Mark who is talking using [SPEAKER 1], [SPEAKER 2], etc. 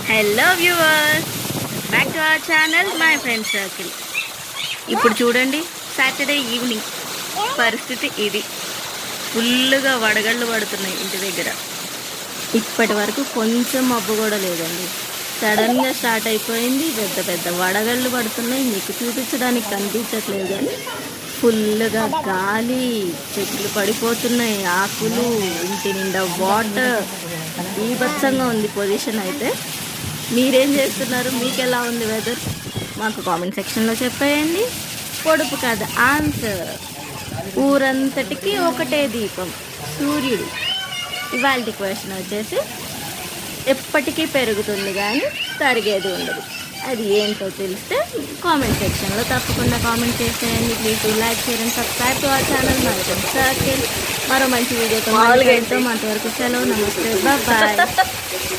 [SPEAKER 1] Hello viewers, back to our channel my friend circle. ఇప్పుడు చూడండి, Saturday evening పరిస్థితి ఇది. ఫుల్గా వడగళ్ళు పడుతున్నాయి ఇంటి దగ్గర. ఇప్పటి వరకు కొంచెం మబ్బు కూడా లేదండి. సడన్గా స్టార్ట్ అయిపోయింది. పెద్ద పెద్ద వడగళ్ళు పడుతున్నాయి. మీకు చూపించడానికి కనిపించట్లేదు కానీ ఫుల్గా గాలి, చెట్లు పడిపోతున్నాయి, ఆకులు, ఇంటి నిండా వాటర్. బీభత్సంగా ఉంది పొజిషన్ అయితే. మీరేం చేస్తున్నారు? మీకు ఎలా ఉంది వెదర్? మాకు కామెంట్ సెక్షన్లో చెప్పేయండి. పొడుపు కథ ఆన్సర్: ఊరంతటికి ఒకటే దీపం, సూర్యుడు. ఇవాళ క్వశ్చన్ వచ్చేసి, ఎప్పటికీ పెరుగుతుంది కానీ తరిగేది ఉండదు. అది ఏంటో తెలిస్తే కామెంట్ సెక్షన్లో తప్పకుండా కామెంట్ చేసేయండి. Please like, share and subscribe to our channel my friend circle. మరో మంచి వీడియోతో అంతవరకు సెలవు. నమస్తే, బాయ్.